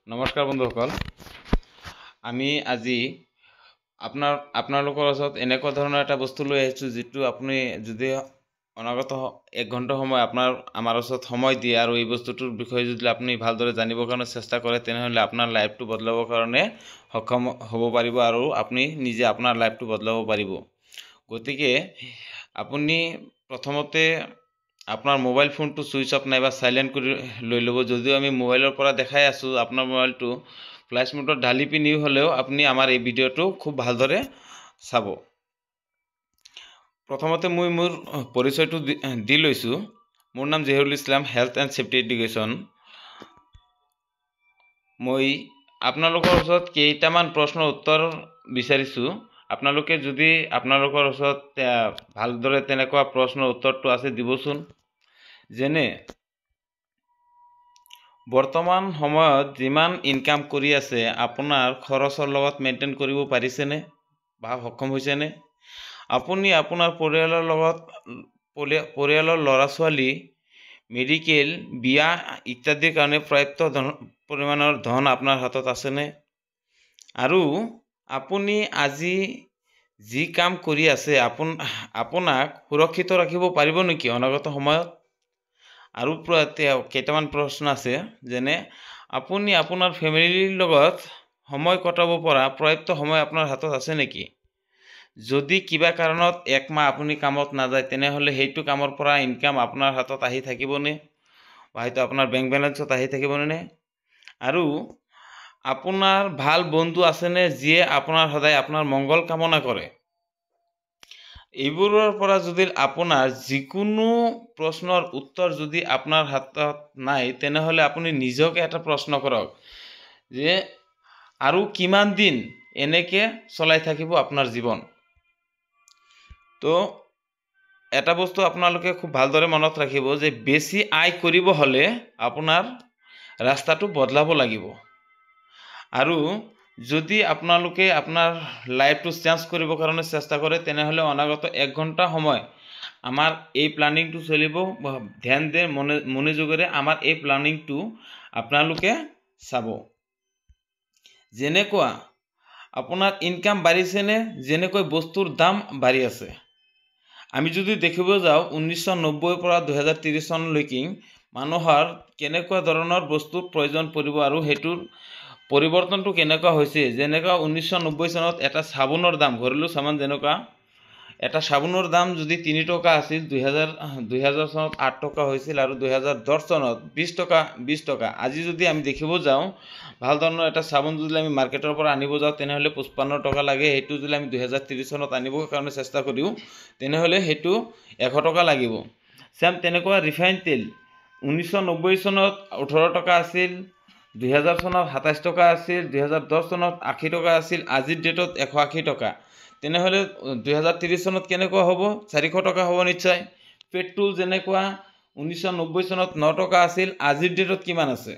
নমস্কাৰ বন্ধুসকল, আমি আজি আপোনালোকৰ ওচৰত এনেকুৱা ধৰণৰ এটা বস্তু লৈ আহিছোঁ যিটো আপুনি যদি অনাগত 1 ঘণ্টা সময় আমাৰ ওচৰত সময় দিয়ে আৰু এই বস্তুটোৰ বিষয়ে যদি আপুনি ভালদৰে জানিবৰ কাৰণে চেষ্টা কৰে তেনেহ'লে আপোনাৰ লাইফটো বদলাবৰ কাৰণে সক্ষম হ'ব পাৰিব আৰু আপুনি নিজে আপোনাৰ লাইফটো বদলাব পাৰিব। গতিকে আপুনি প্ৰথমতে আপনাৰ মোবাইল ফোনটো সুইচ অফ নাইবা সাইলেন্ট কৰে লৈ ল'ব। যদিও আমি মোবাইলৰ পৰা দেখাই আছোঁ আপনার মোবাইলটো ফ্লাইট মোডত ঢালি পিনি হলেও আপনি আমার এই ভিডিওটো খুব ভালদৰে চাব। প্ৰথমতে মই মোৰ পৰিচয়টো দি লৈছোঁ। মোৰ নাম Zahirul Islam, health and safety education. মই আপোনালোকৰ ওচৰত কেইটামান প্ৰশ্নৰ উত্তৰ বিচাৰিছোঁ। আপোনালোকে যদি আপোনালোকৰ ওচৰত ভালদৰে তেনেকুৱা প্ৰশ্নৰ উত্তৰটো আছে দিবচোন। যেনে বৰ্তমান সময়ত যিমান ইনকাম কৰি আছে আপোনাৰ খৰচৰ লগত মেইনটেইন কৰিব পাৰিছেনে বা সক্ষম হৈছেনে? আপুনি আপোনাৰ পৰিয়ালৰ ল'ৰা ছোৱালী মেডিকেল বিয়া ইত্যাদিৰ কাৰণে পৰ্যাপ্ত পৰিমাণৰ ধন আপোনাৰ হাতত আছেনে? আৰু আপুনি আজি যি কাম কৰি আছে আপোনাক সুৰক্ষিত ৰাখিব পাৰিব নেকি অনাগত সময়ত? আৰু কেইটামান প্ৰশ্ন আছে, যেনে আপুনি আপোনাৰ ফেমিলিৰ লগত সময় কটাব পৰা পৰ্যাপ্ত সময় আপোনাৰ হাতত আছে নেকি? যদি কিবা কাৰণত 1 মাহ আপুনি কামত নাযায় তেনেহ'লে সেইটো কামৰ পৰা ইনকাম আপোনাৰ হাতত আহি থাকিবনে বা হয়তো আপোনাৰ বেংক বেলেন্সত আহি থাকিবনে? আৰু আপোনাৰ ভাল বন্ধু আছেনে যিয়ে আপোনাৰ সদায় আপোনাৰ মংগল কামনা কৰে? এইবোৰৰ পৰা যদি আপোনাৰ যিকোনো প্ৰশ্নৰ উত্তৰ যদি আপোনাৰ হাতত নাই তেনেহ'লে আপুনি নিজকে এটা প্ৰশ্ন কৰক যে আৰু কিমান দিন এনেকৈ চলাই থাকিব আপোনাৰ জীৱন। তো এটা বস্তু আপোনালোকে খুব ভালদৰে মনত ৰাখিব যে বেছি আয় কৰিব হ'লে আপোনাৰ ৰাস্তাটো বদলাব লাগিব। আৰু যদি আপোনালোকে আপোনাৰ লাইফটো চেঞ্জ কৰিবৰ কাৰণে চেষ্টা কৰে তেনেহ'লে অনাগত 1 ঘণ্টা সময় আমাৰ এই প্ল্যানিংটো চলিব। ধ্যান দিয়ে মনোযোগেৰে আমাৰ এই প্ল্যানিংটো আপোনালোকে চাব। যেনেকুৱা আপোনাৰ ইনকাম বাঢ়িছেনে, যেনেকৈ বস্তুৰ দাম বাঢ়ি আছে। আমি যদি দেখিব যাওঁ 1990 পৰা 2030 চনলৈকে মানুহৰ কেনেকুৱা ধৰণৰ বস্তুৰ প্ৰয়োজন পৰিব আৰু হেতুৰ পৰিৱৰ্তনটো কেনেকুৱা হৈছে। যেনেকুৱা 1990 চনত এটা চাবোনৰ দাম, ঘৰেলু সামান যেনেকুৱা এটা চাবোনৰ দাম যদি 3 টকা আছিল 2000 চনত 8 টকা হৈছিল আৰু 2010 চনত 20 টকা। আজি যদি আমি দেখিব যাওঁ ভাল ধৰণৰ এটা চাবোন যদি আমি মাৰ্কেটৰ পৰা আনিব যাওঁ তেনেহ'লে 55 টকা লাগে। হেতু যদি আমি 2030 চনত আনিবৰ কাৰণে চেষ্টা কৰিও তেনেহ'লে হেতু 100 টকা লাগিব। সেম তেনেকুৱা ৰিফাইন তেল 1990 চনত 18 টকা আছিল, 2000 চনত 27 টকা আছিল, 2010 চনত 80 টকা আছিল, আজিৰ ডেটত 180 টকা। তেনেহ'লে 2030 চনত কেনেকুৱা হ'ব? 400 টকা হ'ব নিশ্চয়। পেট্ৰল যেনেকুৱা 1990 চনত 9 টকা আছিল, আজিৰ ডেটত কিমান আছে?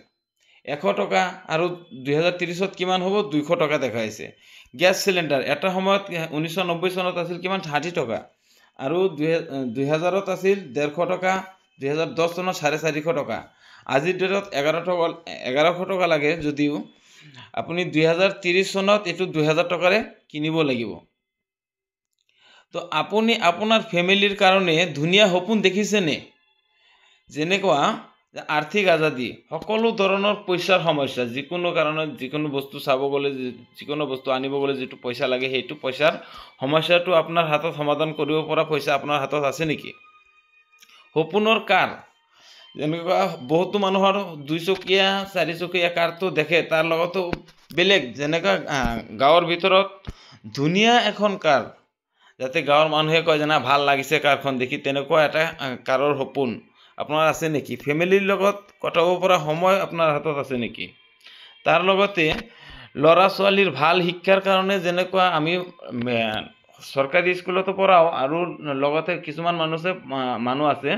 100 টকা। আৰু 2030ত কিমান হ'ব? 200 টকা দেখাইছে। গ্যাস সিলিন্ডাৰ এটা সময়ত 1990 চনত আছিল কিমান? 60 টকা। আৰু 2000ত আছিল 150 টকা, 2010 চনত 450 টকা। আজিৰ ডেটত 1100 টকা লাগে। যদিও আপুনি 2030 চনত এটো 2000 টকাৰে কিনিব লাগিব। তো আপুনি আপোনাৰ ফ্যামিলিৰ কাৰণে ধুনীয়া সপোন দেখিছেনে? যেনেকুৱা আৰ্থিক আজাদী, সকলো ধৰণৰ পইচাৰ সমস্যা, যিকোনো কাৰণত যিকোনো বস্তু চাব গ'লে যিকোনো বস্তু আনিব গ'লে যেটো পইচা লাগে সেইটো পইচাৰ সমস্যাটো আপোনাৰ হাতত সমাধান কৰিব পৰা পইচা আপোনাৰ হাতত আছে নেকি? সপোনৰ কাৰ, যেনেকুৱা বহুতো মানুহৰ 2 চকীয়া 4 চকীয়া কাৰটো দেখে, তাৰ লগতো বেলেগ যেনেকুৱা গাঁৱৰ ভিতৰত ধুনীয়া এখন কাৰ, যাতে গাঁৱৰ মানুহে কয় যে না ভাল লাগিছে কাৰখন দেখি, তেনেকুৱা এটা কাৰৰ সপোন আপোনাৰ আছে নেকি? ফ্যামিলিৰ লগত কটাব পৰা সময় আপোনাৰ হাতত আছে নেকি? তাৰ লগতে ল'ৰা ছোৱালীৰ ভাল শিক্ষাৰ কাৰণে যেনেকুৱা আমি সৰকাৰি স্কুলতো পড়াও আৰু লগতে কিছুমান মানুহ আছে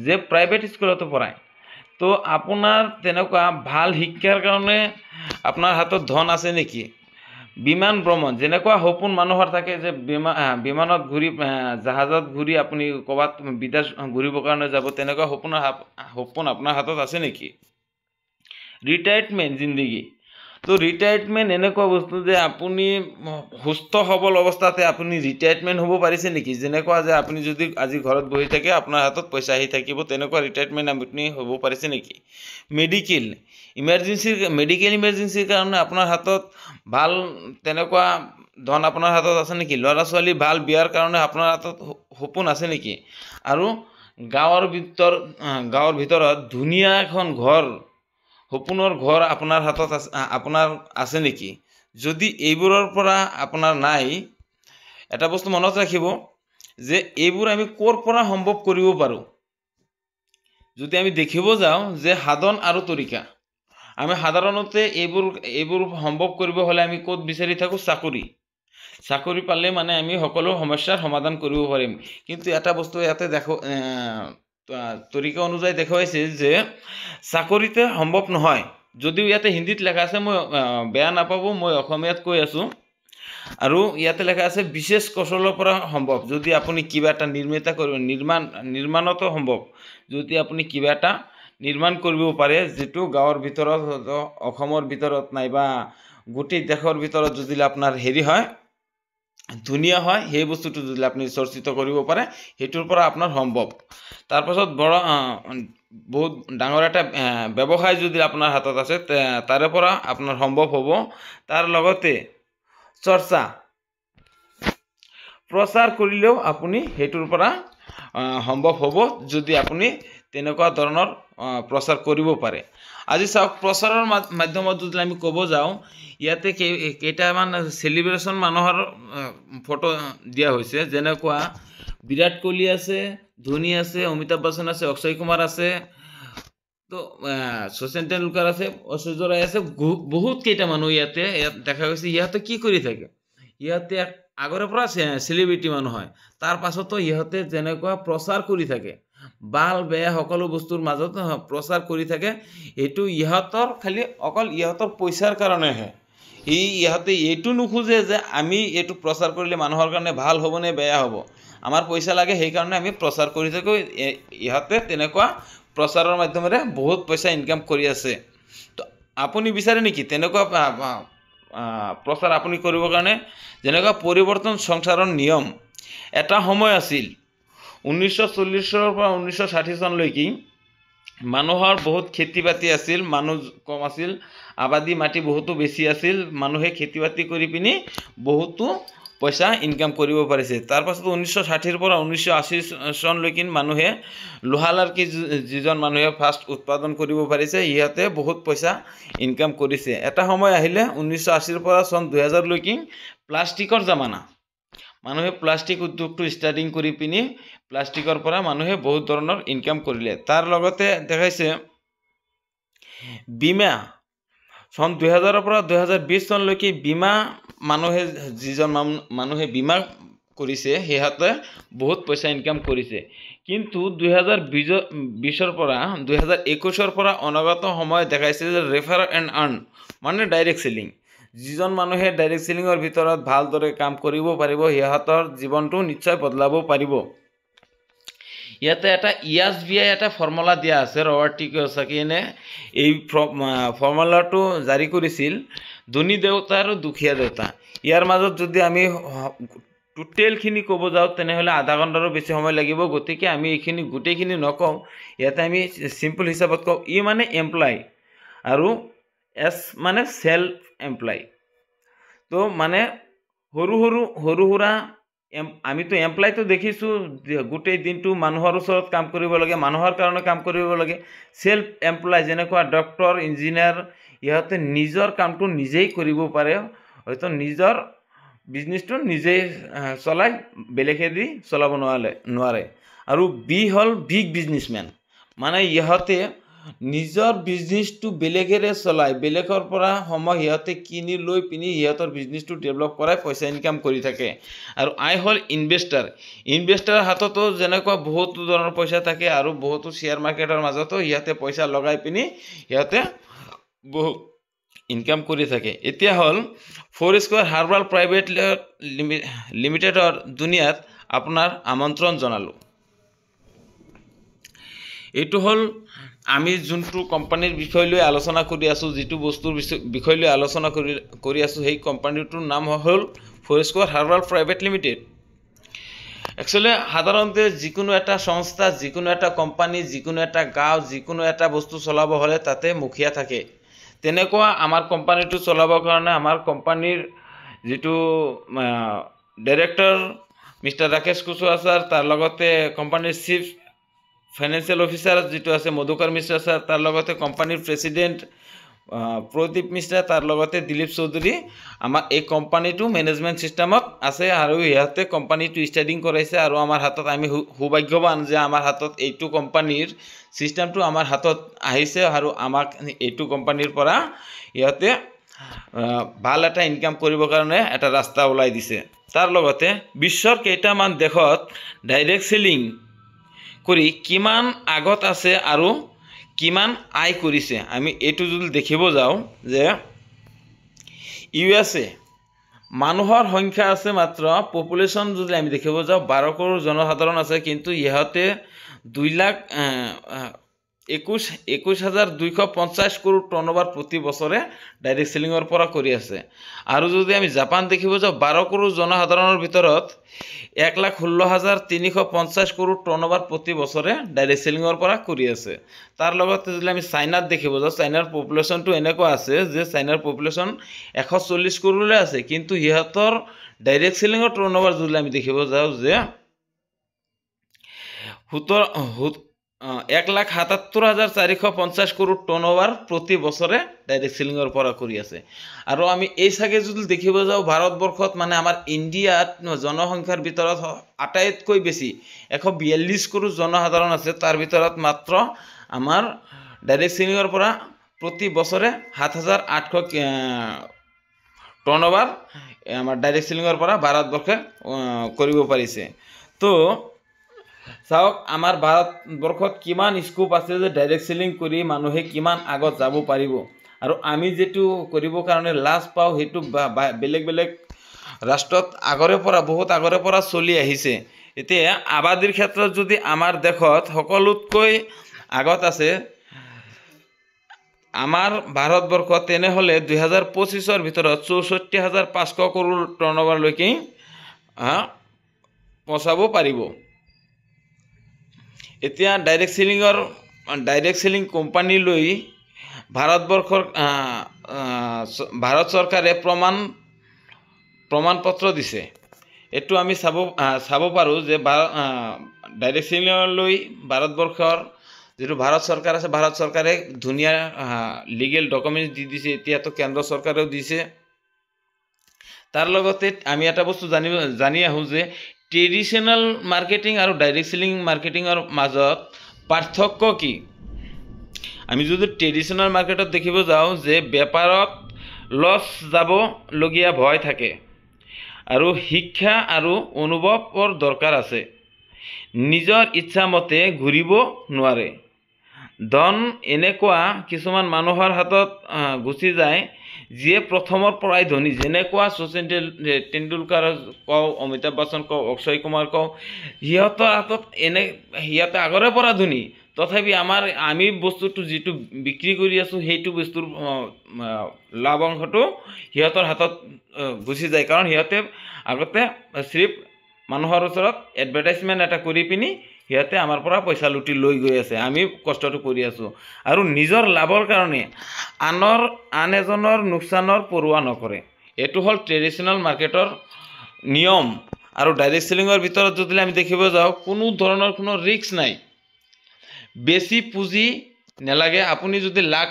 যে প্ৰাইভেট স্কুলতো পড়ায়। তো আপোনাৰ তেনেকুৱা ভাল শিক্ষাৰ কাৰণে আপোনাৰ হাতত ধন আছে নেকি? বিমান ভ্ৰমণ যেনেকুৱা সপোন মানুহৰ থাকে যে বিমানত ঘূৰি জাহাজত ঘূৰি আপুনি ক'বাত বিদেশ ঘূৰিবৰ কাৰণে যাব, তেনেকুৱা সপোন আপোনাৰ হাতত আছে নেকি? ৰিটায়াৰমেন্ট জিন্দগী তো ৰিটায়াৰমেণ্ট এনেকুৱা বস্তু যে আপুনি সুস্থ সবল অৱস্থাতে আপুনি ৰিটায়াৰমেণ্ট হ'ব পাৰিছে নেকি? যেনেকুৱা যে আপুনি যদি আজি ঘৰত বহি থাকে আপোনাৰ হাতত পইচা আহি থাকিব, তেনেকুৱা ৰিটায়াৰমেণ্ট আপুনি হ'ব পাৰিছে নেকি? মেডিকেল ইমাৰ্জেঞ্চিৰ কাৰণে আপোনাৰ হাতত ভাল তেনেকুৱা ধন আপোনাৰ হাতত আছে নেকি? ল'ৰা ছোৱালী ভাল বিয়াৰ কাৰণে আপোনাৰ হাতত সপোন আছে নেকি? আৰু গাঁৱৰ ভিতৰত ধুনীয়া এখন ঘৰ, সপোনৰ ঘৰ আপোনাৰ হাতত আছে নেকি? যদি এইবোৰৰ পৰা আপোনাৰ নাই, এটা বস্তু মনত ৰাখিব যে এইবোৰ আমি ক'ৰ পৰা সম্ভৱ কৰিব পাৰোঁ। যদি আমি দেখিব যাওঁ যে সাধন আৰু তৰিকা, আমি সাধাৰণতে এইবোৰ সম্ভৱ কৰিব হ'লে আমি ক'ত বিচাৰি থাকোঁ? চাকৰি পালে মানে আমি সকলো সমস্যাৰ সমাধান কৰিব পাৰিম। কিন্তু এটা বস্তু ইয়াতে তৰিকা অনুযায়ী দেখুৱাইছে যে চাকৰিতে সম্ভৱ নহয়। যদিও ইয়াতে হিন্দীত লেখা আছে, মই বেয়া নাপাব, মই অসমীয়াত কৈ আছোঁ। আৰু ইয়াতে লেখা আছে বিশেষ কৌশলৰ পৰা সম্ভৱ। যদি আপুনি কিবা এটা নিৰ্মাণতো সম্ভৱ। যদি আপুনি কিবা এটা নিৰ্মাণ কৰিব পাৰে, যিটো গাঁৱৰ ভিতৰত, অসমৰ ভিতৰত নাইবা গোটেই দেশৰ ভিতৰত যদি আপোনাৰ হয়, ধুনীয়া হয়, সেই বস্তুটো যদি আপুনি চৰ্চিত কৰিব পাৰে, সেইটোৰ পৰা আপোনাৰ সম্ভৱ। তাৰপাছত বহুত ডাঙৰ এটা ব্যৱসায় যদি আপোনাৰ হাতত আছে, তাৰে পৰা আপোনাৰ সম্ভৱ হ'ব। তাৰ লগতে প্ৰচাৰ কৰিলেও আপুনি সেইটোৰ পৰা সম্ভৱ হ'ব, যদি আপুনি তেনেকুৱা ধৰণৰ প্ৰচাৰ কৰিব পাৰে। আজি চাওক, প্ৰচাৰৰ মাধ্যমত যদি আমি ক'ব যাওঁ, ইয়াতে কেইটামান চেলিব্ৰেশ্যন মানুহৰ ফটো দিয়া হৈছে। যেনেকুৱা বিৰাট কোহলি আছে, ধোনী আছে, অমিতাভ বচ্চন আছে, অক্ষয় কুমাৰ আছে, তো শচীন তেণ্ডুলকাৰ আছে, ঐশ্বৰ্য ৰায় আছে, বহুত কেইটা মানুহ ইয়াত দেখা গৈছে। ইহঁতে কি কৰি থাকে? ইহঁতে আগৰে পৰা চেলিব্ৰিটি মানুহ হয়, তাৰ পাছতো ইহঁতে যেনেকুৱা প্ৰচাৰ কৰি থাকে, ভাল বেয়া সকলো বস্তুৰ মাজত প্ৰচাৰ কৰি থাকে। এইটো ইহঁতৰ খালি অকল ইহঁতৰ পইচাৰ কাৰণেহে। ইহঁতে এইটো নোখোজে যে আমি এইটো প্ৰচাৰ কৰিলে মানুহৰ কাৰণে ভাল হ'ব নে বেয়া হ'ব, আমাৰ পইচা লাগে, সেইকাৰণে আমি প্ৰচাৰ কৰি থাকোঁ। ইহঁতে তেনেকুৱা প্ৰচাৰৰ মাধ্যমেৰে বহুত পইচা ইনকাম কৰি আছে। তো আপুনি বিচাৰে নেকি তেনেকুৱা প্ৰচাৰ আপুনি কৰিবৰ কাৰণে? যেনেকুৱা পৰিৱৰ্তন সংসাৰৰ নিয়ম। এটা সময় আছিল 1940 পৰা 1960 চনলৈকে মানুহৰ বহুত খেতি বাতি আছিল, মানুহ কম আছিল, আবাদী মাটি বহুতো বেছি আছিল, মানুহে খেতি বাতি কৰি পিনি বহুতো পইচা ইনকাম কৰিব পাৰিছে। তাৰপাছত 1960 পৰা 1980 চনলৈকে মানুহে লোহালাৰকি যিজন মানুহে ফাৰ্ষ্ট উৎপাদন কৰিব পাৰিছে, ইহঁতে বহুত পইচা ইনকাম কৰিছে। এটা সময় আহিলে 1980 পৰা চন 2000লৈকে প্লাষ্টিকৰ জামানা। মানুহে প্লাষ্টিক উদ্যোগটো ষ্টাৰ্টিং কৰি পিনি প্লাষ্টিকৰ পৰা মানুহে বহুত ধৰণৰ ইনকাম কৰিলে। তাৰ লগতে দেখাইছে বীমা। চন 2000 পৰা 2020 চনলৈকে বীমা যিজন মানুহে বীমা কৰিছে, সিহঁতে বহুত পইচা ইনকাম কৰিছে। কিন্তু 2020 পৰা 2021 পৰা অনাগত সময় দেখাইছে যে ৰেফাৰ এণ্ড আৰ্ণ, মানে ডাইৰেক্ট চেলিং। যিজন মানুহে ডাইৰেক্ট চেলিঙৰ ভিতৰত ভালদৰে কাম কৰিব পাৰিব, সিহঁতৰ জীৱনটো নিশ্চয় বদলাব পাৰিব। ইয়াতে এটা ESBI এটা ফৰ্মুলা দিয়া আছে। ৰবাৰ্ট টি কিয়চাকিয়ে এই ফৰ্মুলাটো জাৰি কৰিছিল, ধনী দেউতা আৰু দুখীয়া দেউতা। ইয়াৰ মাজত যদি আমি টোটেলখিনি ক'ব যাওঁ, তেনেহ'লে আধা ঘণ্টাৰো বেছি সময় লাগিব। গতিকে আমি গোটেইখিনি নকওঁ, ইয়াতে আমি চিম্পল হিচাপত কওঁ। ই মানে এমপ্লয় আৰু এছ মানে সেল্ফ এমপ্লয়। তো মানে সৰু সুৰা আমিতো এমপ্লয়টো দেখিছোঁ, গোটেই দিনটো মানুহৰ ওচৰত কাম কৰিব লাগে, মানুহৰ কাৰণে কাম কৰিব লাগে। সেল্ফ এমপ্লয় যেনেকুৱা ডক্টৰ, ইঞ্জিনিয়াৰ, ইহঁতে নিজৰ কামটো নিজেই কৰিব পাৰে, হয়তো নিজৰ বিজনেছটো নিজেই চলাই, বেলেগেদি চলাব নোৱাৰে। আৰু হ'ল বিগ বিজনেছমেন, মানে ইহঁতে নিজৰ বিজনেছটো বেলেগেৰে চলাই, বেলেগৰ পৰা সিহঁতে কিনি লৈ পিনি সিহঁতৰ বিজনেছটো ডেভেলপ কৰাই পইচা ইনকাম কৰি থাকে। আৰু হ'ল ইনভেষ্টাৰৰ হাততো যেনেকুৱা বহুতো ধৰণৰ পইচা থাকে, আৰু বহুতো শ্বেয়াৰ মাৰ্কেটৰ মাজতো সিহঁতে পইচা লগাই পিনি সিহঁতে বহুত ইনকাম কৰি থাকে। এতিয়া হ'ল ফ'ৰস্কোৱাৰ হাৰ্বাল প্ৰাইভেট লিমিটেডৰ দুনিয়াত আপোনাৰ আমন্ত্ৰণ জনালোঁ। এইটো হ'ল আমি যোনটো কোম্পানীৰ বিষয় লৈ আলোচনা কৰি আছোঁ, যিটো বস্তুৰ বিষয় লৈ আলোচনা কৰি আছোঁ, সেই কোম্পানীটোৰ নাম হ'ল ফৰেস্কোৱাৰ হাৰ্বাল প্ৰাইভেট লিমিটেড। একচুৱেলি সাধাৰণতে যিকোনো এটা সংস্থা, যিকোনো এটা কোম্পানী, যিকোনো এটা গাঁও, যিকোনো এটা বস্তু চলাব হ'লে তাতে মুখীয়া থাকে। তেনেকুৱা আমাৰ কোম্পানীটো চলাবৰ কাৰণে আমাৰ কোম্পানীৰ যিটো director mister Rakesh Kushwaha sir, তাৰ লগতে কোম্পানীৰ চিফ ফাইনেন্সিয়েল অফিচাৰ যিটো আছে মধুকৰ মিশ্ৰ ছাৰ, তাৰ লগতে কোম্পানীৰ প্ৰেচিডেণ্ট প্ৰদীপ মিশ্ৰা, তাৰ লগতে দিলীপ চৌধুৰী আমাৰ এই কোম্পানীটো মেনেজমেণ্ট ছিষ্টেমত আছে আৰু ইহঁতে কোম্পানীটো ষ্টাৰ্টিং কৰাইছে। আৰু আমাৰ হাতত আমি সৌভাগ্যৱান যে আমাৰ হাতত এইটো কোম্পানীৰ ছিষ্টেমটো আমাৰ হাতত আহিছে আৰু আমাক এইটো কোম্পানীৰ পৰা ইহঁতে ভাল এটা ইনকাম কৰিবৰ কাৰণে এটা ৰাস্তা ওলাই দিছে। তাৰ লগতে বিশ্বৰ কেইটামান দেশত ডাইৰেক্ট চেলিং কৰি কিমান আগত আছে আৰু কিমান আয় কৰিছে, আমি এইটো যদি দেখিব যাওঁ যে USA মানুহৰ সংখ্যা আছে মাত্ৰ, পপুলেশ্যন যদি আমি দেখিব যাওঁ 12 কৰোৰ জনসাধাৰণ আছে, কিন্তু ইহঁতে 2,21,250 কৰোৰ টাৰ্ণঅভাৰ প্ৰতি বছৰে ডাইৰেক্ট চেলিঙৰ পৰা কৰি আছে। আৰু যদি আমি জাপান দেখিব যাওঁ 12 কৰোৰ জনসাধাৰণৰ ভিতৰত 1,16,350 কৰোৰ টাৰ্ণঅভাৰ প্ৰতি বছৰে ডাইৰেক্ট চেলিঙৰ পৰা কৰি আছে। তাৰ লগতে যদি আমি চাইনাত দেখিব যাওঁ, চাইনাৰ পপুলেশ্যনটো এনেকুৱা আছে যে চাইনাৰ পপুলেশ্যন 140 কৰোৰলৈ আছে, কিন্তু সিহঁতৰ ডাইৰেক্ট চেলিঙৰ টাৰ্ণঅভাৰ যদি আমি দেখিব যাওঁ যে 1,77,450 কৰোৰ টাৰ্ণঅভাৰ প্ৰতি বছৰে ডাইৰেক্ট চেলিঙৰ পৰা কৰি আছে। আৰু আমি এই চাগে যদি দেখিব যাওঁ ভাৰতবৰ্ষত মানে আমাৰ ইণ্ডিয়াত জনসংখ্যাৰ ভিতৰত আটাইতকৈ বেছি 142 কৰোৰ জনসাধাৰণ আছে, তাৰ ভিতৰত মাত্ৰ আমাৰ ডাইৰেক্ট চেলিঙৰ পৰা প্ৰতি বছৰে 7,800 টাৰ্ণঅভাৰ আমাৰ ডাইৰেক্ট চেলিঙৰ পৰা ভাৰতবৰ্ষে কৰিব পাৰিছে। তো চাওক আমাৰ ভাৰতবৰ্ষত কিমান স্কোপ আছে যে ডাইৰেক্ট চেলিং কৰি মানুহে কিমান আগত যাব পাৰিব। আৰু আমি যেটো কৰিবৰ কাৰণে লাজ পাওঁ সেইটো বেলেগ বেলেগ ৰাষ্ট্ৰত বহুত আগৰে পৰা চলি আহিছে। এতিয়া আবাদীৰ ক্ষেত্ৰত যদি আমাৰ দেশত সকলোতকৈ আগত আছে আমাৰ ভাৰতবৰ্ষ, তেনেহ'লে 2025 ভিতৰত 64,500 কৰোৰ টাৰ্ণঅভাৰলৈকে পচাব পাৰিব। এতিয়া ডাইৰেক্ট চেলিং কোম্পানী লৈ ভাৰত চৰকাৰে প্ৰমাণপত্ৰ দিছে। এইটো আমি চাব পাৰোঁ যে ডাইৰেক্ট চেলিংলৈ ভাৰতবৰ্ষৰ যিটো ভাৰত চৰকাৰ আছে, ভাৰত চৰকাৰে ধুনীয়া লিগেল ডকুমেণ্টছ দি দিছে, এতিয়াতো কেন্দ্ৰ চৰকাৰেও দিছে। তাৰ লগতে আমি এটা বস্তু জানি আহোঁ যে ট্ৰেডিশ্যনেল মাৰ্কেটিং আৰু ডাইৰেক্ট চেলিং মাৰ্কেটিঙৰ মাজত পাৰ্থক্য কি। আমি যদি ট্ৰেডিশ্যনেল মাৰ্কেটত দেখিব যাওঁ যে বেপাৰত লছ যাবলগীয়া ভয় থাকে আৰু শিক্ষা আৰু অনুভৱৰ দৰকাৰ আছে। নিজৰ ইচ্ছামতে ঘূৰিব নোৱাৰে। ধন এনেকুৱা কিছুমান মানুহৰ হাতত গুচি যায় যিয়ে প্ৰথমৰ পৰাই ধনী, যেনেকুৱা শচীন তেণ্ডুলকাৰ কওঁ, অমিতাভ বচ্চন কওঁ, অক্ষয় কুমাৰ কওঁ, সিহঁতৰ হাতত সিহঁতে আগৰে পৰা ধনী, তথাপি আমি বস্তুটো যিটো বিক্ৰী কৰি আছোঁ সেইটো বস্তুৰ লাভ অংশটো সিহঁতৰ হাতত গুচি যায়, কাৰণ সিহঁতে আগতে চিফ মানুহৰ ওচৰত এডভাৰটাইজমেণ্ট এটা কৰি পিনি সিহঁতে আমাৰ পৰা পইচা লুটি লৈ গৈ আছে, আমি কষ্টটো কৰি আছোঁ। আৰু নিজৰ লাভৰ কাৰণে আন এজনৰ লোকচানৰ পৰোৱা নকৰে। এইটো হ'ল ট্ৰেডিশ্যনেল মাৰ্কেটৰ নিয়ম। আৰু ডাইৰেক্ট চেলিঙৰ ভিতৰত যদি আমি দেখিব যাওঁ কোনো ধৰণৰ কোনো ৰিস্ক নাই, বেছি পুঁজি নালাগে। আপুনি যদি লাখ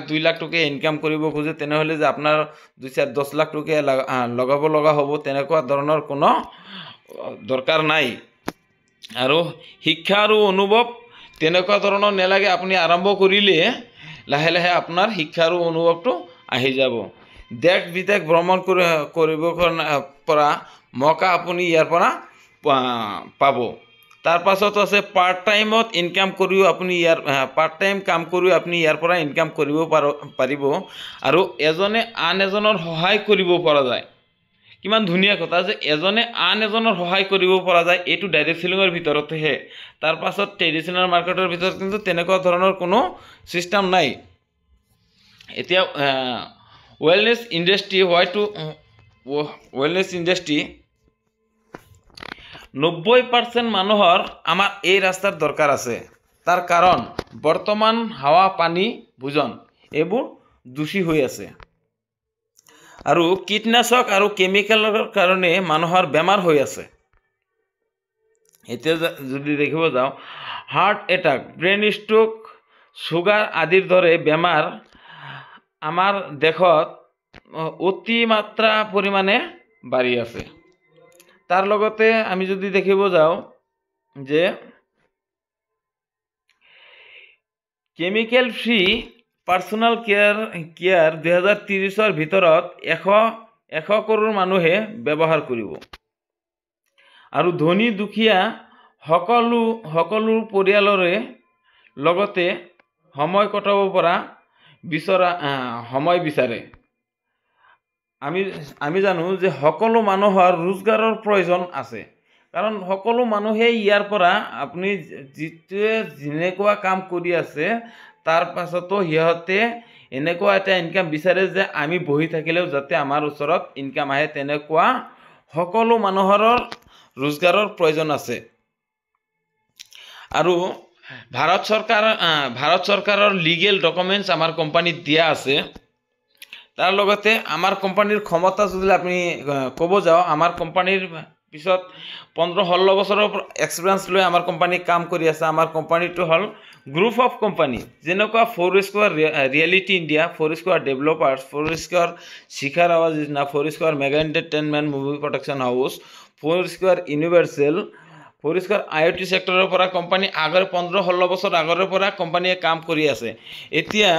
2 লাখ টকীয়া ইনকাম কৰিব খোজে তেনেহ'লে যে আপোনাৰ 2-10 লাখ টকীয়া লগাব লগা হ'ব, তেনেকুৱা ধৰণৰ কোনো দৰকাৰ নাই। আৰু শিক্ষা আৰু অনুভৱ তেনেকুৱা ধৰণৰ নালাগে, আপুনি আৰম্ভ কৰিলে লাহে লাহে আপোনাৰ শিক্ষা আৰু অনুভৱটো আহি যাব। দেশ বিদেশ ভ্ৰমণ কৰিব পৰা মৌকা আপুনি ইয়াৰ পৰা পাব। তাৰ পাছত আছে পাৰ্ট টাইমত ইনকাম কৰিও আপুনি পাৰ্ট টাইম কাম কৰিও আপুনি ইয়াৰ পৰা ইনকাম কৰিব পাৰিব। আৰু এজনে আন এজনৰ সহায় কৰিব পৰা যায়। কিমান ধুনীয়া কথা যে এজনে আন এজনৰ সহায় কৰিব পৰা যায়, এইটো ডাইৰেক্ট সেলিঙৰ ভিতৰতহে। তাৰ পাছত ট্ৰেডিশ্যনেল মাৰ্কেটৰ ভিতৰত কিন্তু তেনেকুৱা ধৰণৰ কোনো ছিষ্টেম নাই। এতিয়া ৱেলনেছ ইণ্ডাষ্ট্ৰী ৱেলনেছ ইণ্ডাষ্ট্ৰী 90% মানুহৰ আমাৰ এই ৰাস্তাৰ দৰকাৰ আছে। তাৰ কাৰণ বৰ্তমান হাৱা পানী ভোজন এইবোৰ দূষিত হৈ আছে আৰু কীটনাশক আৰু কেমিকেলৰ কাৰণে মানুহৰ বেমাৰ হৈ আছে। এতিয়া যদি দেখিব যাওঁ হাৰ্ট এটাক, ব্ৰেইন ষ্ট্ৰোক, ছুগাৰ আদিৰ দৰে বেমাৰ আমাৰ দেশত অতিমাত্ৰা পৰিমাণে বাঢ়ি আছে। তাৰ লগতে আমি যদি দেখিব যাওঁ যে কেমিকেল ফ্ৰী পাৰ্চনেল কেয়াৰ 2030 ভিতৰত 100 কৰোৰ মানুহে ব্যৱহাৰ কৰিব আৰু ধনী দুখীয়া সকলো পৰিয়ালৰে লগতে সময় কটাব পৰা সময় বিচাৰে। আমি জানো যে সকলো মানুহৰ ৰোজগাৰৰ প্ৰয়োজন আছে, কাৰণ সকলো মানুহে ইয়াৰ পৰা আপুনি যিটোৱে যেনেকুৱা কাম কৰি আছে তাৰ পাছতো সিহঁতে এনেকুৱা এটা ইনকাম বিচাৰে যে আমি বহি থাকিলেও যাতে আমাৰ ওচৰত ইনকাম আহে, তেনেকুৱা সকলো মানুহৰ ৰোজগাৰৰ প্ৰয়োজন আছে। আৰু ভাৰত চৰকাৰৰ লিগেল ডকুমেণ্টছ আমাৰ কোম্পানীত দিয়া আছে। তাৰ লগতে আমাৰ কোম্পানীৰ ক্ষমতা যদি আপুনি ক'ব যাওঁ, আমাৰ কোম্পানীৰ পিছত 15-16 বছৰৰ এক্সপিৰিয়েঞ্চ লৈ আমাৰ কোম্পানী কাম কৰি আছে। আমাৰ কোম্পানীটো হ'ল গ্ৰুপ অফ কোম্পানী, যেনেকুৱা Foursquare reality India, Foursquare developers, Foursquare Shikhar Awas Yojana, Foursquare mega entertainment movie production house, Foursquare universal, Foursquare IoT ছেক্টৰৰ পৰা কোম্পানী 15-16 বছৰ আগৰে পৰা কোম্পানীয়ে কাম কৰি আছে। এতিয়া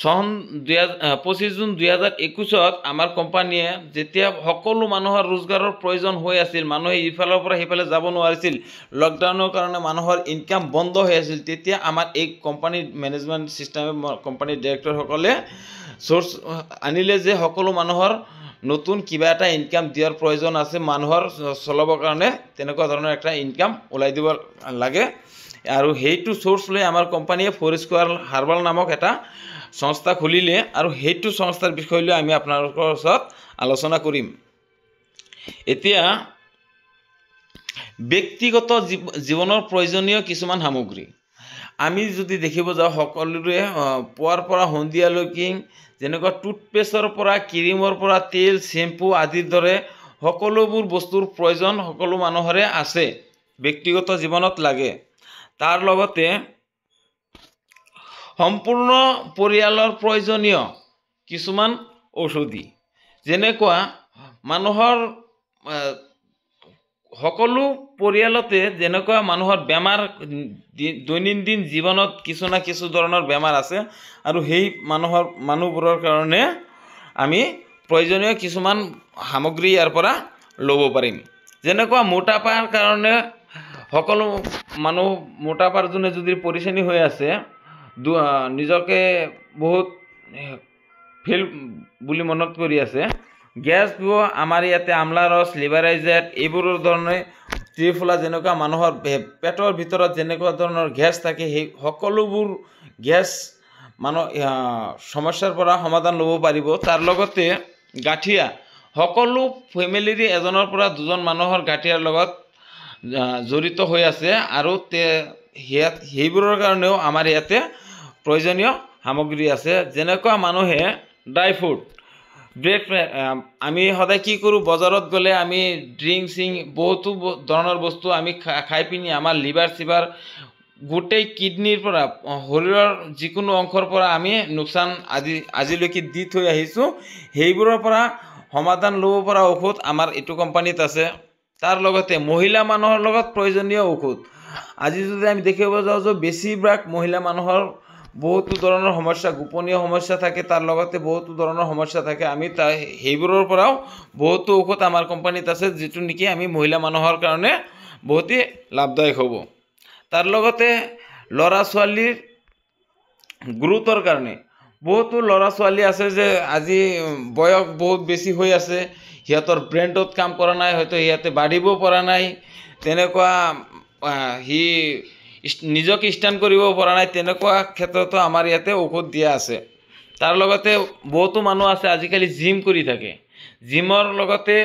চন 25 জুন 2021 আমাৰ কোম্পানীয়ে যেতিয়া সকলো মানুহৰ ৰোজগাৰৰ প্ৰয়োজন হৈ আছিল, মানুহে ইফালৰ পৰা সিফালে যাব নোৱাৰিছিল, লকডাউনৰ কাৰণে মানুহৰ ইনকাম বন্ধ হৈ আছিল, তেতিয়া আমাৰ এই কোম্পানীৰ মেনেজমেণ্ট ছিষ্টেমে কোম্পানীৰ ডিৰেক্টৰসকলে চ'ৰ্চ আনিলে যে সকলো মানুহৰ নতুন কিবা এটা ইনকাম দিয়াৰ প্ৰয়োজন আছে, মানুহৰ চলাবৰ কাৰণে তেনেকুৱা ধৰণৰ এটা ইনকাম ওলাই দিব লাগে। আৰু সেইটো চ'ৰ্চ লৈ আমাৰ কোম্পানীয়ে ফ'ৰস্কোৱাৰ হাৰ্বাল নামক এটা সংস্থা খুলিলে আৰু সেইটো সংস্থাৰ বিষয় লৈ আমি আপোনালোকৰ ওচৰত আলোচনা কৰিম। এতিয়া ব্যক্তিগত জীৱনৰ প্ৰয়োজনীয় কিছুমান সামগ্ৰী আমি যদি দেখিব যাওঁ, সকলোৰে পুৱাৰ পৰা সন্ধিয়ালৈকে যেনেকুৱা টুথপেষ্টৰ পৰা ক্ৰীমৰ পৰা তেল, শ্বেম্পু আদিৰ দৰে সকলোবোৰ বস্তুৰ প্ৰয়োজন সকলো মানুহৰে আছে, ব্যক্তিগত জীৱনত লাগে। তাৰ লগতে সম্পূৰ্ণ পৰিয়ালৰ প্ৰয়োজনীয় কিছুমান ঔষধি, যেনেকুৱা মানুহৰ সকলো পৰিয়ালতে যেনেকুৱা মানুহৰ বেমাৰ দৈনন্দিন জীৱনত কিছু না কিছু ধৰণৰ বেমাৰ আছে আৰু সেই মানুহবোৰৰ কাৰণে আমি প্ৰয়োজনীয় কিছুমান সামগ্ৰী ইয়াৰ পৰা ল'ব পাৰিম। যেনেকুৱা মোটাপাৰ কাৰণে সকলো মানুহ মোটাপাৰ যোনে যদি পৰিচানী হৈ আছে, নিজকে বহুত ফিল বুলি মনত কৰি আছে, গেছ দিব, আমাৰ ইয়াতে আমলা ৰস, লিভাৰাইজেট এইবোৰৰ ধৰণে ত্ৰিফলা, যেনেকুৱা মানুহৰ পেটৰ ভিতৰত যেনেকুৱা ধৰণৰ গেছ থাকে, সেই সকলোবোৰ গেছ সমস্যাৰ পৰা সমাধান ল'ব পাৰিব। তাৰ লগতে গাঁঠিয়া, সকলো ফেমিলিৰে এজনৰ পৰা দুজন মানুহৰ গাঁঠিয়াৰ লগত জড়িত হৈ আছে আৰু সেইবোৰৰ কাৰণেও আমাৰ ইয়াতে প্ৰয়োজনীয় সামগ্ৰী আছে। যেনেকুৱা মানুহে ড্ৰাই ফ্ৰুট, আমি সদায় কি কৰোঁ, বজাৰত গ'লে আমি ড্ৰিংক বহুতো ধৰণৰ বস্তু আমি খাই পিনি আমাৰ লিভাৰ চিভাৰ গোটেই কিডনীৰ পৰা শৰীৰৰ যিকোনো অংশৰ পৰা আমি লোকচান আজিলৈকে দি থৈ আহিছোঁ, সেইবোৰৰ পৰা সমাধান ল'ব পৰা ঔষধ আমাৰ এইটো কোম্পানীত আছে। তাৰ লগতে মহিলা মানুহৰ লগত প্ৰয়োজনীয় ঔষধ, আজি যদি আমি দেখিব যাওঁ যে বেছিভাগ মহিলা মানুহৰ বহুতো ধৰণৰ সমস্যা, গোপনীয় সমস্যা থাকে, তাৰ লগতে বহুতো ধৰণৰ সমস্যা থাকে, আমি সেইবোৰৰ পৰাও বহুতো ঔষধ আমাৰ কোম্পানীত আছে, যিটো নেকি আমি মহিলা মানুহৰ কাৰণে বহুতেই লাভদায়ক হ'ব। তাৰ লগতে ল'ৰা ছোৱালীৰ গ্ৰোথৰ কাৰণে বহুতো ল'ৰা ছোৱালী আছে যে আজি বয়স বহুত বেছি হৈ আছে, সিহঁতৰ ব্ৰেণ্ডত কাম কৰা নাই, হয়তো সিহঁতে বাঢ়িব পৰা নাই, তেনেকুৱা সি নিজকে ষ্টেণ্ড কৰিব পৰা নাই, তেনেকুৱা ক্ষেত্ৰতো আমাৰ ইয়াতে ঔষধ দিয়া আছে। তাৰ লগতে বহুতো মানুহ আছে আজিকালি জিম কৰি থাকে, জিমৰ লগতে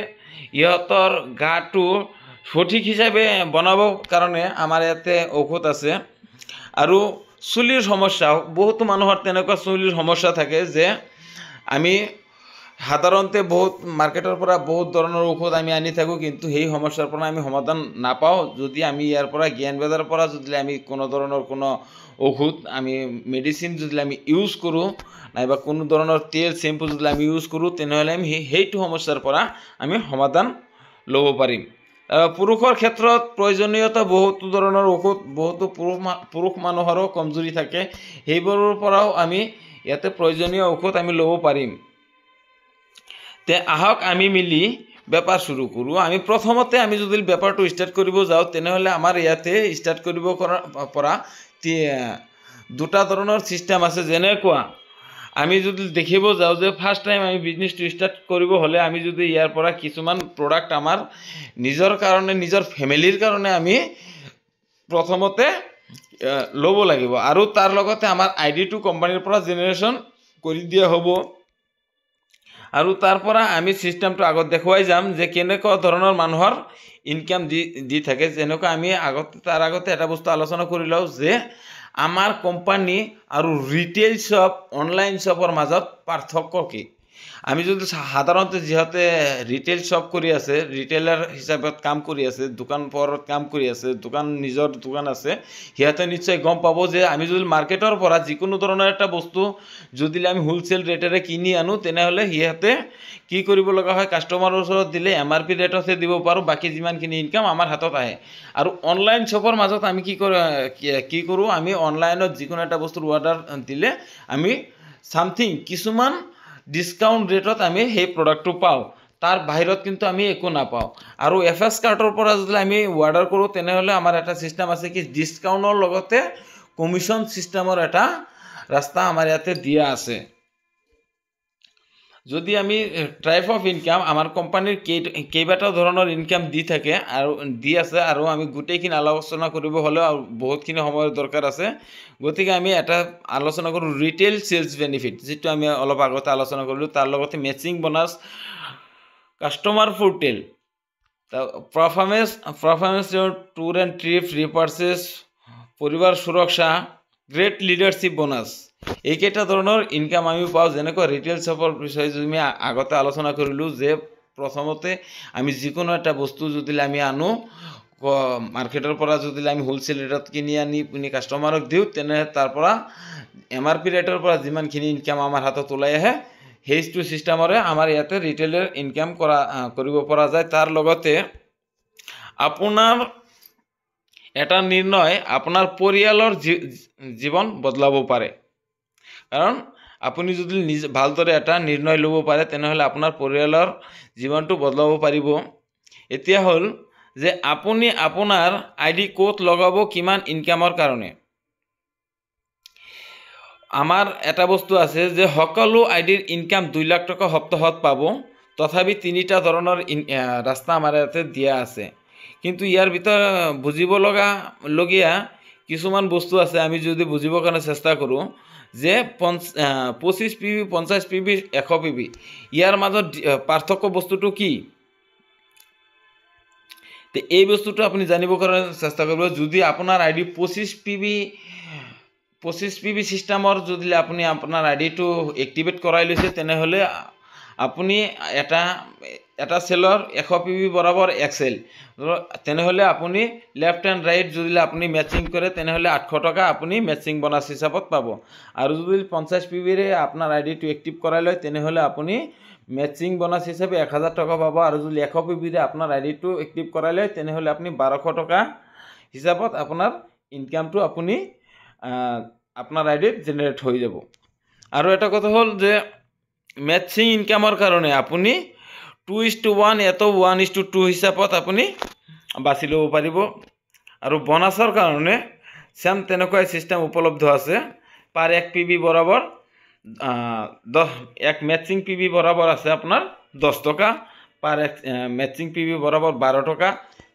ইহঁতৰ গাটো সঠিক হিচাপে বনাবৰ কাৰণে আমাৰ ইয়াতে ঔষধ আছে। আৰু চুলিৰ সমস্যা, বহুতো মানুহৰ তেনেকুৱা চুলিৰ সমস্যা থাকে যে আমি সাধাৰণতে বহুত মাৰ্কেটৰ পৰা বহুত ধৰণৰ ঔষধ আমি আনি থাকোঁ, কিন্তু সেই সমস্যাৰ পৰা আমি সমাধান নাপাওঁ যদি আমি ইয়াৰ পৰা জ্ঞান বেদাৰ পৰা যদি আমি কোনো ধৰণৰ কোনো ঔষধ আমি মেডিচিন যদি আমি ইউজ কৰোঁ, নাইবা কোনো ধৰণৰ তেল চেম্পু যদি আমি ইউজ কৰোঁ, তেনেহ'লে আমি সেইটো সমস্যাৰ পৰা আমি সমাধান ল'ব পাৰিম। পুৰুষৰ ক্ষেত্ৰত প্ৰয়োজনীয়তা বহুতো ধৰণৰ ঔষধ, বহুতো পুৰুষ মানুহৰো কমজুৰি থাকে, সেইবোৰৰ পৰাও আমি ইয়াতে প্ৰয়োজনীয় ঔষধ আমি ল'ব পাৰিম। তে আহক আমি মিলি বেপাৰ শুৰু কৰোঁ। আমি প্ৰথমতে আমি যদি বেপাৰটো ষ্টাৰ্ট কৰিব যাওঁ, তেনেহ'লে আমাৰ ইয়াতে ষ্টাৰ্ট কৰিব পৰা দুটা ধৰণৰ ছিষ্টেম আছে। যেনেকুৱা আমি যদি দেখিব যাওঁ যে ফাৰ্ষ্ট টাইম আমি বিজনেছটো ষ্টাৰ্ট কৰিব হ'লে আমি যদি ইয়াৰ পৰা কিছুমান প্ৰডাক্ট আমাৰ নিজৰ কাৰণে, নিজৰ ফেমিলিৰ কাৰণে আমি প্ৰথমতে ল'ব লাগিব, আৰু তাৰ লগতে আমাৰ আইডিটো কোম্পানীৰ পৰা জেনেৰেশ্যন কৰি দিয়া হ'ব। আৰু তাৰ পৰা আমি ছিষ্টেমটো আগত দেখুৱাই যাম যে কেনেকুৱা ধৰণৰ মানুহৰ ইনকাম দি থাকে। যেনেকুৱা আমি তাৰ আগতে এটা বস্তু আলোচনা কৰি লওঁ যে আমাৰ কোম্পানী আৰু ৰিটেইল শ্বপ, অনলাইন শ্বপৰ মাজত পাৰ্থক্য কি। আমি যদি সাধাৰণতে যিহঁতে ৰিটেইল শ্বপ কৰি আছে, ৰিটেইলাৰ হিচাপত কাম কৰি আছে, দোকান পোহাৰত কাম কৰি আছে, নিজৰ দোকান আছে, সিহঁতে নিশ্চয় গম পাব যে আমি যদি মাৰ্কেটৰ পৰা যিকোনো ধৰণৰ এটা বস্তু যদি আমি হোলচেল ৰেটেৰে কিনি আনো, তেনেহ'লে সিহঁতে কি কৰিব লগা হয়, কাষ্টমাৰৰ ওচৰত দিলে MRP ৰেটতহে দিব পাৰোঁ, বাকী যিমানখিনি ইনকাম আমাৰ হাতত আহে। আৰু অনলাইন শ্বপৰ মাজত আমি কি কৰোঁ, আমি অনলাইনত যিকোনো এটা বস্তুৰ অৰ্ডাৰ দিলে আমি সামথিং কিছুমান ডিছকাউণ্ট ৰেটত আমি সেই প্ৰডাক্টটো পাওঁ, তাৰ বাহিৰত কিন্তু আমি একো নাপাওঁ। আৰু FS কাৰ্টৰ পৰা যদি আমি অৰ্ডাৰ কৰোঁ, তেনেহ'লে আমাৰ এটা ছিষ্টেম আছে কি ডিছকাউণ্টৰ লগতে কমিশ্যন ছিষ্টেমৰ এটা ৰাস্তা আমাৰ ইয়াতে দিয়া আছে। যদি আমি টাইপ অফ ইনকাম, আমাৰ কোম্পানীৰ কেইবাটাও ধৰণৰ ইনকাম দি আছে, আৰু আমি গোটেইখিনি আলোচনা কৰিব হ'লেও বহুতখিনি সময়ৰ দৰকাৰ আছে। গতিকে আমি এটা আলোচনা কৰোঁ ৰিটেইল চেলছ বেনিফিট, যিটো আমি অলপ আগতে আলোচনা কৰিলোঁ, তাৰ লগতে matching bonus, customer portal, performance tour and trip, repurchase, পৰিবাৰ সুৰক্ষা, গ্ৰেট লিডাৰশ্বিপ বোনাছ, এইকেইটা ধৰণৰ ইনকাম আমি পাওঁ। যেনেকৈ ৰিটেইল শ্বপৰ বিষয়ে যদি আমি আগতে আলোচনা কৰিলোঁ যে প্ৰথমতে আমি যিকোনো এটা বস্তু যদি আমি আনো মাৰ্কেটৰ পৰা, যদি আমি হোলচেল ৰেটত কিনি আনি কাষ্টমাৰক দিওঁ, তেনেহ'লে তাৰ পৰা MRP ৰেটৰ পৰা যিমানখিনি ইনকাম আমাৰ হাতত ওলাই আহে, সেইটো ছিষ্টেমৰে আমাৰ ইয়াতে ৰিটেইলৰ ইনকাম কৰিব পৰা যায়। তাৰ লগতে আপোনাৰ এটা নিৰ্ণয় আপোনাৰ পৰিয়ালৰ জীৱন বদলাব পাৰে, কাৰণ আপুনি যদি ভালদৰে এটা নিৰ্ণয় ল'ব পাৰে, তেনেহ'লে আপোনাৰ পৰিয়ালৰ জীৱনটো বদলাব পাৰিব। এতিয়া হ'ল যে আপুনি আপোনাৰ ID ক'ত লগাব, কিমান ইনকামৰ কাৰণে। আমাৰ এটা বস্তু আছে যে সকলো আইডিৰ ইনকাম 2 লাখ টকা সপ্তাহত পাব, তথাপি 3টা ধৰণৰ ৰাস্তা আমাৰ ইয়াতে দিয়া আছে। কিন্তু ইয়াৰ ভিতৰত বুজিবলগীয়া কিছুমান বস্তু আছে। আমি যদি বুজিবৰ কাৰণে চেষ্টা কৰোঁ যে 25 PB, 50 PB, 100 PB, ইয়াৰ মাজত পাৰ্থক্য বস্তুটো কি, তে এই বস্তুটো আপুনি জানিবৰ কাৰণে চেষ্টা কৰিব। যদি আপোনাৰ ID 25 PB ছিষ্টেমৰ যদি আপুনি আপোনাৰ আইডিটো এক্টিভেট কৰাই লৈছে, তেনেহ'লে আপুনি এটা চেলৰ 100 PB বৰাবৰ এক্সেল, তেনেহ'লে আপুনি লেফ্ট এণ্ড ৰাইট যদি আপুনি মেচিং কৰে, তেনেহ'লে 800 টকা আপুনি মেচিং বোনাছ হিচাপত পাব। আৰু যদি 50 PBৰে আপোনাৰ আইডিটো এক্টিভ কৰাই লয়, তেনেহ'লে আপুনি মেচিং বোনাছ হিচাপে 1000 টকা পাব। আৰু যদি 100 PBৰে আপোনাৰ আইডিটো এক্টিভ কৰাই লয়, তেনেহ'লে আপুনি 1200 টকা হিচাপত আপোনাৰ ইনকামটো আপুনি আপোনাৰ আইডিত জেনেৰেট হৈ যাব। আৰু এটা কথা হ'ল যে মেচিং ইনকামৰ কাৰণে আপুনি 2:1 এটো 1:2 হিচাপত আপুনি বাছি ল'ব পাৰিব। আৰু বোনাছৰ কাৰণে চেম তেনেকুৱাই ছিষ্টেম উপলব্ধ আছে। পাৰ 1 PB বৰাবৰ এক ম্যাচিং পিবি বৰাবৰ আছে আপোনাৰ 10 টকা, পাৰ এক ম্যাচিং পিবি বৰাবৰ 12 টকা,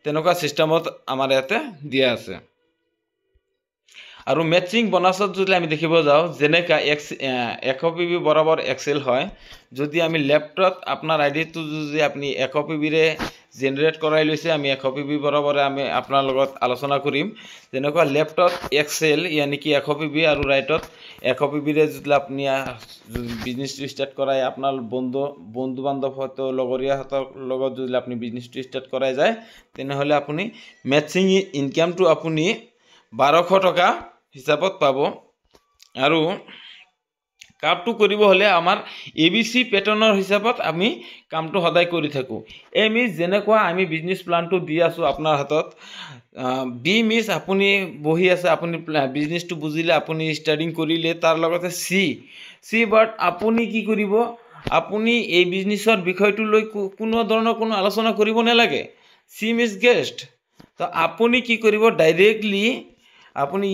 তেনেকুৱা সিস্টেমত আমাৰ ইয়াতে দিয়া আছে। আৰু ম্যাচিং বোনাছত যদি আমি দেখিব যাওঁ, যেনেকা 100 পিবি বৰাবৰ এক্সেল হয়, যদি আমি লেফটত আপোনাৰ আইডিটো যদি আপুনি 100 পিবিৰে জেনাৰেট কৰাই লৈছে, আমি 100 পিবি বৰাবৰে আমি আপোনাৰ লগত আলোচনা কৰিম। যেনেকুৱা লেফটত এক্সেল ইয়ানি কি 100 পিবি আৰু ৰাইটত 100 পিবিৰে যদি আপুনি বিজনেছটো ষ্টাৰ্ট কৰাই, আপোনাৰ বন্ধু বান্ধৱ হয়তো লগৰীয়াহঁতৰ লগত যদি আপুনি বিজনেছটো ষ্টাৰ্ট কৰাই যায়, তেনেহ'লে আপুনি ম্যাচিং ইনকামটো আপুনি 1200 টকা হিচাপত পাব। আৰু কামটো কৰিব হ'লে আমাৰ ABC পেটাৰ্নৰ হিচাপত আমি কামটো সদায় কৰি থাকোঁ। আমি যেনেকুৱা আমি বিজনেছ প্লানটো দি আছোঁ আপোনাৰ হাতত, বি মিছ আপুনি বহি আছে, আপুনি বিজনেছটো বুজিলে, আপুনি ষ্টাৰ্টিং কৰিলে, তাৰ লগতে চি বাট আপুনি কি কৰিব, আপুনি এই বিজনেছৰ বিষয়টো লৈ কোনো ধৰণৰ কোনো আলোচনা কৰিব নালাগে। C miss guest. তো আপুনি কি কৰিব, ডাইৰেক্টলি আপুনি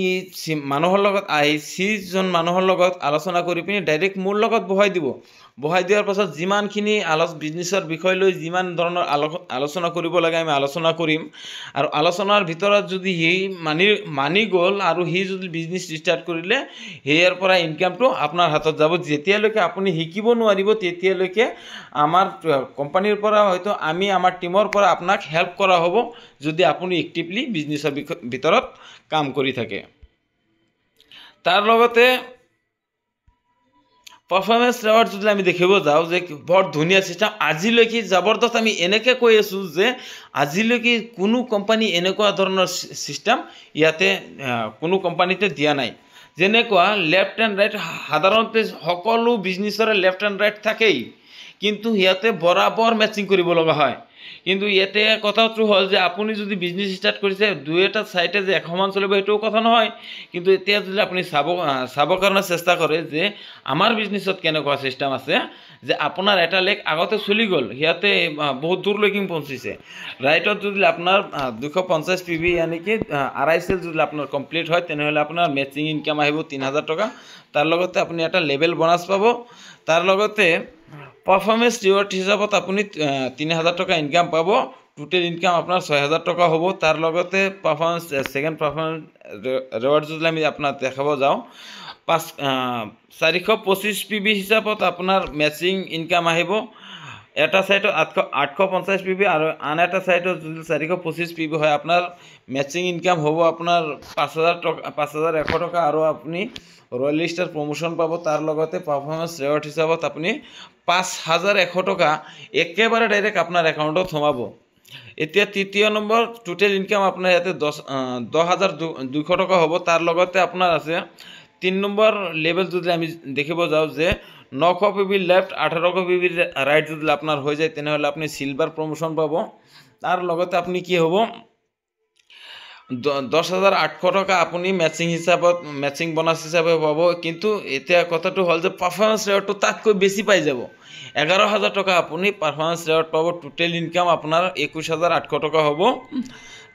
মানুহৰ লগত সিজন মানুহৰ লগত আলোচনা কৰি পিনি ডাইৰেক্ট মোৰ লগত বহাই দিব। বহাই দিয়াৰ পাছত যিমানখিনি বিজনেছৰ বিষয় লৈ যিমান ধৰণৰ আলোচনা কৰিব লাগে আমি আলোচনা কৰিম। আৰু আলোচনাৰ ভিতৰত যদি সি মানি গ'ল আৰু সি যদি বিজনেছ ষ্টাৰ্ট কৰিলে, সেয়াৰ পৰা ইনকামটো আপোনাৰ হাতত যাব। যেতিয়ালৈকে আপুনি শিকিব নোৱাৰিব, তেতিয়ালৈকে আমাৰ কোম্পানীৰ পৰা হয়তো আমি আমাৰ টিমৰ পৰা আপোনাক হেল্প কৰা হ'ব, যদি আপুনি এক্টিভলি বিজনেছৰ ভিতৰত কাম কৰি থাকে। তাৰ লগতে পাৰফৰ্মেন্স ৰিৱাৰ্ড যদি আমি দেখিব যাওঁ, যে বৰ ধুনীয়া চিষ্টেম। আজিলৈকে জবৰদস্ত আমি এনেকৈ কৈ আছোঁ যে আজিলৈকে কোনো কোম্পানী এনেকুৱা ধৰণৰ চিষ্টেম ইয়াতে কোনো কোম্পানীতে দিয়া নাই। যেনেকুৱা লেফ্ট এণ্ড ৰাইট, সাধাৰণতে সকলো বিজনেছৰে লেফ্ট এণ্ড ৰাইট থাকেই, কিন্তু ইয়াতে বৰাবৰ মেচিং কৰিব লগা হয়। কিন্তু ইয়াতে কথাটো হ'ল যে আপুনি যদি বিজনেছ ষ্টাৰ্ট কৰিছে, দুই এটা চাইটে যে এশমান চলিব সেইটোও কথা নহয়। কিন্তু এতিয়া যদি আপুনি চাবৰ কাৰণে চেষ্টা কৰে যে আমাৰ বিজনেছত কেনেকুৱা চিষ্টেম আছে, যে আপোনাৰ এটা লেগ আগতে চলি গ'ল, সিহঁতে বহুত দূৰলৈকে পৌঁছিছে। ৰাইটত যদি আপোনাৰ 250 পিবি ইয়ানি কি 2.5 চেল যদি আপোনাৰ কমপ্লিট হয়, তেনেহ'লে আপোনাৰ মেচিং ইনকাম আহিব 3000 টকা। তাৰ লগতে আপুনি এটা লেভেল বোনাছ পাব। তাৰ লগতে পাৰফৰ্মেন্স ৰিৱাৰ্ড হিচাপত আপুনি 3000 টকা ইনকাম পাব। টোটেল ইনকাম আপোনাৰ 6000 টকা হ'ব। তাৰ লগতে ছেকেণ্ড পাৰফৰ্মেন্স ৰিৱাৰ্ড যদি আমি আপোনাক দেখাব যাওঁ, 425 পিবি হিচাপত আপোনাৰ মেচিং ইনকাম আহিব। এটা চাইটত 850 পিবি আৰু আন এটা চাইটত যদি 425 পিবি হয়, আপোনাৰ মেচিং ইনকাম হ'ব আপোনাৰ 5100 টকা। আৰু আপুনি ৰয়েল ষ্টাৰ প্ৰমোশ্যন পাব। তাৰ লগতে পাৰফৰ্মেন্স ৰিৱাৰ্ড হিচাপত আপুনি 5100 টকা একেবাৰে ডাইৰেক্ট আপোনাৰ একাউণ্টত সোমাব। এতিয়া তৃতীয় নম্বৰ টোটেল ইনকাম আপোনাৰ ইয়াতে 10,200 টকা হ'ব। তাৰ লগতে আপোনাৰ আছে 3 নম্বৰ লেভেল যদি আমি দেখিব যাওঁ, যে 900 পিবি লেফ্ট, 1800 পিবি ৰাইট যদি আপোনাৰ হৈ যায়, তেনেহ'লে আপুনি চিলভাৰ প্ৰমোশ্যন পাব। তাৰ লগতে আপুনি কি হ'ব, 10,800 টকা আপুনি মেচিং বোনাছ হিচাপে পাব। কিন্তু এতিয়া কথাটো হ'ল যে পাৰফৰ্মেন্স ৰিৱাৰ্ডটো তাতকৈ বেছি পাই যাব। 11,000 টকা আপুনি পাৰফৰ্মেন্স ৰিৱাৰ্ড পাব। টোটেল ইনকাম আপোনাৰ 21,800 টকা হ'ব।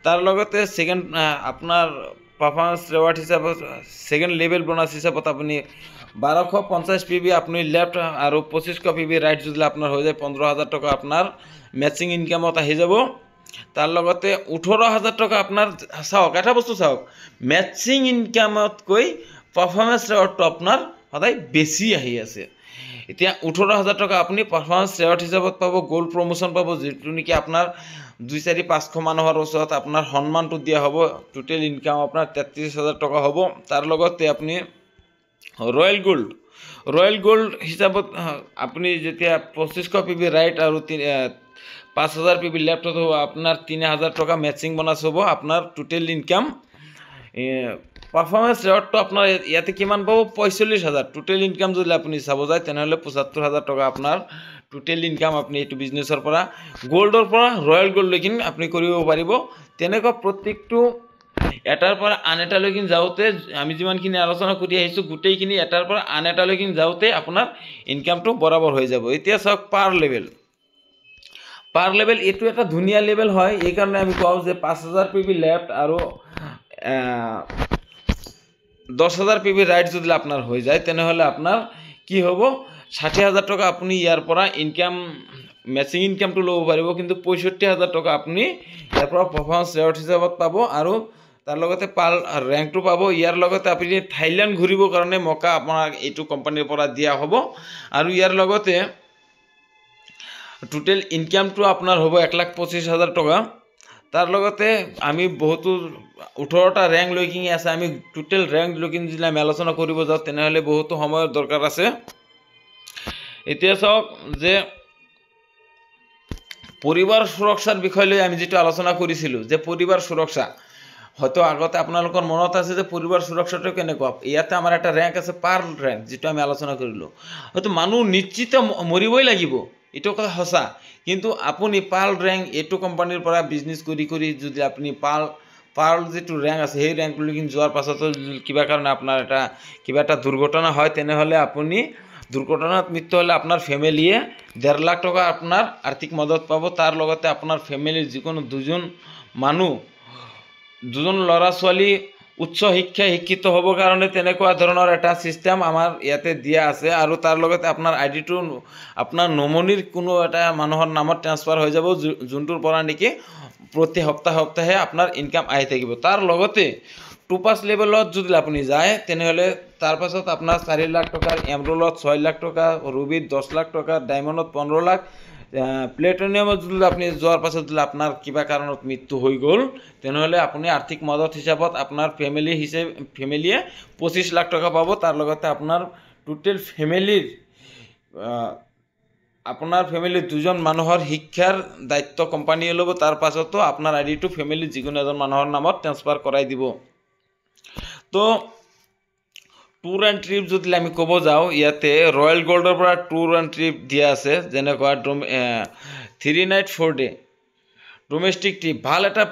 তাৰ লগতে আপোনাৰ পাৰফৰ্মেন্স ৰিৱাৰ্ড হিচাপত ছেকেণ্ড লেভেল বোনাছ হিচাপত আপুনি 1250 পিবি আপুনি লেফ্ট আৰু 2500 পিবি ৰাইট যদি আপোনাৰ হৈ যায়, 15,000 টকা আপোনাৰ মেচিং ইনকামত আহি যাব। তাৰ লগতে 18,000 টকা আপোনাৰ চাওক, এটা বস্তু চাওক, মেচিং ইনকামতকৈ পাৰফৰ্মেন্স ৰিৱাৰ্ডটো আপোনাৰ সদায় বেছি আহি আছে। এতিয়া 18,000 টকা আপুনি পাৰফৰ্মেন্স ৰিৱাৰ্ড হিচাপত পাব। গোল্ড প্ৰমোশ্যন পাব, যিটো নেকি আপোনাৰ 2-4-500 মানুহৰ ওচৰত আপোনাৰ সন্মানটো দিয়া হ'ব। টোটেল ইনকাম আপোনাৰ 33,000 টকা হ'ব। তাৰ লগতে আপুনি ৰয়েল গোল্ড হিচাপত আপুনি যেতিয়া 2500 পিবি ৰাইট আৰু 5000 পিবি লেফ্টত হ'ব, আপোনাৰ 3000 টকা মেচিং বোনাছ হ'ব। আপোনাৰ টোটেল ইনকাম পাৰফৰ্মেন্স ৰিৱাৰ্ডটো আপোনাৰ ইয়াতে কিমান পাব, 45,000। টোটেল ইনকাম যদি আপুনি চাব যায়, তেনেহ'লে 75,000 টকা আপোনাৰ টোটেল ইনকাম আপুনি এইটো বিজনেছৰ পৰা, গোল্ডৰ পৰা ৰয়েল গোল্ডলৈকে আপুনি কৰিব পাৰিব। তেনেকুৱা প্ৰত্যেকটো এটাৰ পৰা আন এটালৈকে যাওঁতে আমি যিমানখিনি আলোচনা কৰি আহিছোঁ, গোটেইখিনি এটাৰ পৰা আন এটালৈকে যাওঁতে আপোনাৰ ইনকামটো বৰাবৰ হৈ যাব। এতিয়া চাওক পাৰ লেভেল এইটো এটা ধুনীয়া লেভেল হয়। এইকাৰণে আমি কওঁ যে 5000 পিবি লেফ্ট আৰু 10,000 পিবি ৰাইট যদি আপোনাৰ হৈ যায়, তেনেহ'লে আপোনাৰ কি হ'ব ৬০,০০০ টকা আপুনি ইয়াৰ পৰা ইনকাম মেচিং ইনকামটো ল'ব পাৰিব, কিন্তু ৬৫,০০০ টকা আপুনি ইয়াৰ পৰা পাৰফৰ্মেঞ্চ ৰেৱাৰ্ড হিচাপত পাব আৰু তাৰ লগতে পাল ৰেংকটো পাব। ইয়াৰ লগতে আপুনি থাইলেণ্ড ঘূৰিবৰ কাৰণে মকা আপোনাক এইটো কোম্পানীৰ পৰা দিয়া হ'ব আৰু ইয়াৰ লগতে টোটেল ইনকামটো আপোনাৰ হ'ব ১,২৫,০০০ টকা। তাৰ লগতে আমি বহুতো ১৮টা ৰেংক লৈ কিনি আছে, আমি টোটেল ৰেংক লৈ কিনি যদি আমি আলোচনা কৰিব যাওঁ তেনেহ'লে বহুতো সময়ৰ দৰকাৰ আছে। এতিয়া চাওক যে পৰিবাৰ সুৰক্ষাৰ বিষয় লৈ আমি যিটো আলোচনা কৰিছিলোঁ যে পৰিবাৰ সুৰক্ষা, হয়তো আগতে আপোনালোকৰ মনত আছে যে পৰিবাৰ সুৰক্ষাটো কেনেকুৱা। ইয়াতে আমাৰ এটা ৰেংক আছে পাৰ্ল ৰেংক, যিটো আমি আলোচনা কৰিলোঁ। হয়তো মানুহ নিশ্চিত মৰিবই লাগিব, এইটো কথা সঁচা, কিন্তু আপুনি পাৰ্ল ৰেংক এইটো কোম্পানীৰ পৰা বিজনেছ কৰি কৰি যদি আপুনি পাৰ্ল যিটো ৰেংক আছে সেই ৰেংকলৈকে যোৱাৰ পাছতো কিবা কাৰণে আপোনাৰ কিবা এটা দুৰ্ঘটনা হয়, তেনেহ'লে আপুনি দুৰ্ঘটনাত মৃত্যু হ'লে আপোনাৰ ফেমিলিয়ে ১.৫ লাখ টকা আপোনাৰ আৰ্থিক মদত পাব। তাৰ লগতে আপোনাৰ ফেমিলিৰ যিকোনো দুজন ল'ৰা ছোৱালী উচ্চ শিক্ষিত হ'বৰ কাৰণে তেনেকুৱা ধৰণৰ এটা ছিষ্টেম আমাৰ ইয়াতে দিয়া আছে। আৰু তাৰ লগতে আপোনাৰ আইডিটো আপোনাৰ নমনিৰ কোনো এটা মানুহৰ নামত ট্ৰান্সফাৰ হৈ যাব, যোনটোৰ পৰা নেকি প্ৰতি সপ্তাহে আপোনাৰ ইনকাম আহি থাকিব। তাৰ লগতে টুপাছ লেভেলত যদি আপুনি যায় তেনেহ'লে তাৰ পাছত আপোনাৰ ৪ লাখ টকাৰ, এমৰোলত ৬ লাখ টকা, ৰুবিত ১০ লাখ টকা, ডায়মণ্ডত ১৫ লাখ, প্লেটনিয়ামত যদি আপুনি যোৱাৰ পাছত যদি আপোনাৰ কিবা কাৰণত মৃত্যু হৈ গ'ল তেনেহ'লে আপুনি আৰ্থিক মদত হিচাপত আপোনাৰ ফেমিলিয়ে ২৫ লাখ টকা পাব। তাৰ লগতে আপোনাৰ টোটেল ফেমিলিৰ ২জন মানুহৰ শিক্ষাৰ দায়িত্ব কোম্পানীয়ে ল'ব। তাৰ পাছতো আপোনাৰ আইডিটো ফেমিলিৰ যিকোনো এজন মানুহৰ নামত ট্ৰান্সফাৰ কৰাই দিব। তো ট্যুৰ এণ্ড ট্ৰিপ যদি আমি ক'ব যাওঁ, ইয়াতে ৰয়েল গোল্ডৰ পৰা ট্যুৰ এণ্ড ট্ৰিপ দিয়া আছে, যেনেকুৱা 3 নাইট 4 ডে ডোমেষ্টিক ট্ৰিপ, ভাল এটা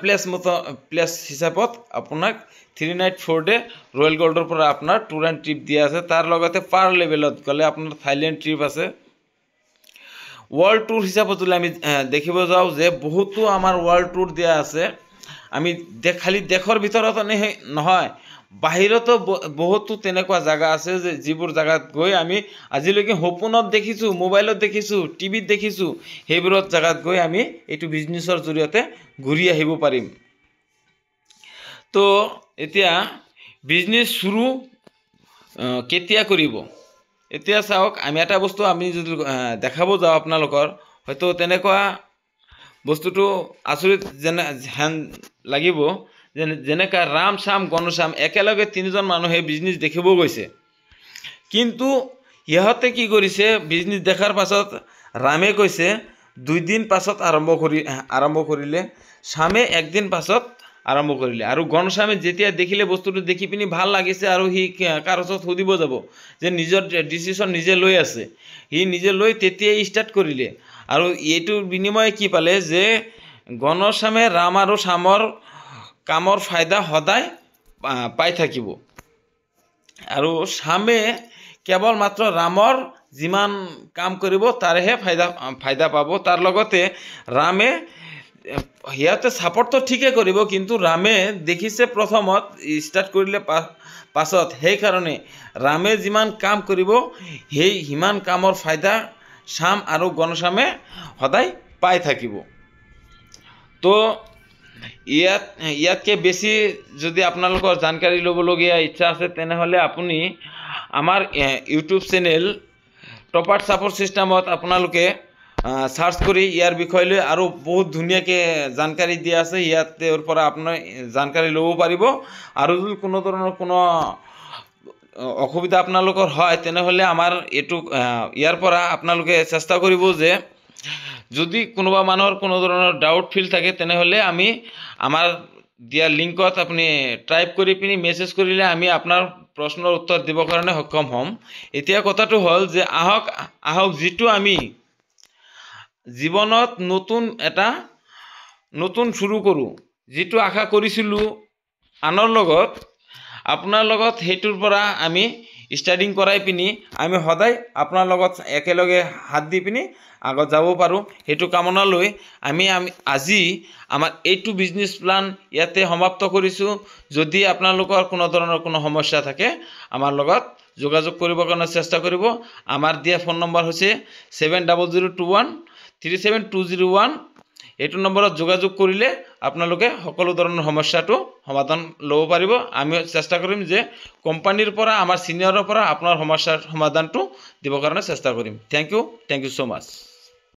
প্লেচ হিচাপত আপোনাক 3 নাইট 4 ডে ৰয়েল গোল্ডৰ পৰা আপোনাৰ ট্যুৰ এণ্ড ট্ৰিপ দিয়া আছে। তাৰ লগতে পাৰ লেভেলত গ'লে আপোনাৰ থাইলেণ্ড ট্ৰিপ আছে। ৱৰ্ল্ড ট্যুৰ হিচাপত যদি আমি দেখিব যাওঁ যে বহুতো আমাৰ ৱৰ্ল্ড ট্যুৰ দিয়া আছে। আমি খালি দেশৰ ভিতৰত নহয়, বাহিৰতো বহুতো তেনেকুৱা জেগা আছে যে যিবোৰ জেগাত গৈ আমি আজিলৈকে সপোনত দেখিছোঁ, মোবাইলত দেখিছোঁ, টিভিত দেখিছোঁ, সেইবোৰত জেগাত গৈ আমি এইটো বিজনেছৰ জৰিয়তে ঘূৰি আহিব পাৰিম। তো এতিয়া বিজনেছ শুৰু কেতিয়া কৰিব? এতিয়া চাওক, আমি এটা বস্তু আমি যদি দেখাব যাওঁ আপোনালোকৰ, হয়তো তেনেকুৱা বস্তুটো আচৰিত হেন লাগিব, যেনেকৈ ৰাম শ্যাম গণশ্যাম একেলগে 3জন মানুহে বিজনেছ দেখিব গৈছে, কিন্তু ইহঁতে কি কৰিছে, বিজনেছ দেখাৰ পাছত ৰামে কৈছে 2 দিন পাছত আৰম্ভ কৰিলে, শ্যামে 1 দিন পাছত আৰম্ভ কৰিলে, আৰু গণশ্যামে যেতিয়া দেখিলে বস্তুটো দেখি পিনি ভাল লাগিছে আৰু সি কাৰ ওচৰত সুধিব যাব যে নিজৰ ডিচিশ্যন নিজে লৈ আছে, সি নিজে লৈ তেতিয়াই ষ্টাৰ্ট কৰিলে। আৰু এইটোৰ বিনিময়ে কি পালে যে গণশ্যামে ৰাম আৰু শ্যামৰ কামৰ ফাইদা সদায় পাই থাকিব, আৰু শ্যামে কেৱল মাত্ৰ ৰামৰ যিমান কাম কৰিব তাৰেহে ফাইদা পাব। তাৰ লগতে ৰামে সিহঁতে ছাপৰ্টটো ঠিকে কৰিব, কিন্তু ৰামে দেখিছে প্ৰথমত ষ্টাৰ্ট কৰিলে পাছত, সেইকাৰণে ৰামে যিমান কাম কৰিব সিমান কামৰ ফাইদা শ্যাম আৰু গণশ্যামে সদায় পাই থাকিব। তো ইয়াতকৈ বেছি যদি আপোনালোকৰ জানকাৰী ল'বলগীয়া ইচ্ছা আছে তেনেহ'লে আপুনি আমাৰ ইউটিউব চেনেল টপাৰ ছাপোৰ্ট ছিষ্টেমত আপোনালোকে সাৰ্চ কৰি ইয়াৰ বিষয় লৈ আৰু বহুত ধুনীয়াকৈ জানকাৰী দিয়া আছে, ইয়াৰ পৰা আপোনাৰ জানকাৰী ল'ব পাৰিব। আৰু যদি কোনো ধৰণৰ কোনো অসুবিধা আপোনালোকৰ হয় তেনেহ'লে আমাৰ ইয়াৰ পৰা আপোনালোকে চেষ্টা কৰিব যে যদি কোনোবা মানুহৰ কোনো ধৰণৰ ডাউট ফিল থাকে তেনেহ'লে আমি আমাৰ দিয়া লিংকত আপুনি টাইপ কৰি পিনি মেছেজ কৰিলে আমি আপোনাৰ প্ৰশ্নৰ উত্তৰ দিবৰ কাৰণে সক্ষম হ'ম। এতিয়া কথাটো হ'ল যে আহক যিটো আমি জীৱনত নতুন শুৰু কৰোঁ, যিটো আশা কৰিছিলোঁ আনৰ লগত, আপোনাৰ লগত সেইটোৰ পৰা আমি ষ্টাৰ্টিং কৰাই পিনি আমি সদায় আপোনাৰ লগত একেলগে হাত দি পিনি আগত যাব পাৰোঁ সেইটো কামনা লৈ আমি আজি আমাৰ এইটো বিজনেছ প্লান ইয়াতে সমাপ্ত কৰিছোঁ। যদি আপোনালোকৰ কোনো ধৰণৰ কোনো সমস্যা থাকে আমাৰ লগত যোগাযোগ কৰিবৰ কাৰণে চেষ্টা কৰিব। আমাৰ দিয়া ফোন নম্বৰ হৈছে 7002137201। এইটো নম্বৰত যোগাযোগ কৰিলে আপোনালোকে সকলো ধৰণৰ সমস্যাটো সমাধান ল'ব পাৰিব। আমি চেষ্টা কৰিম যে কোম্পানীৰ পৰা আমাৰ ছিনিয়ৰৰ পৰা আপোনাৰ সমস্যাৰ সমাধানটো দিবৰ কাৰণে চেষ্টা কৰিম। Thank you so' much.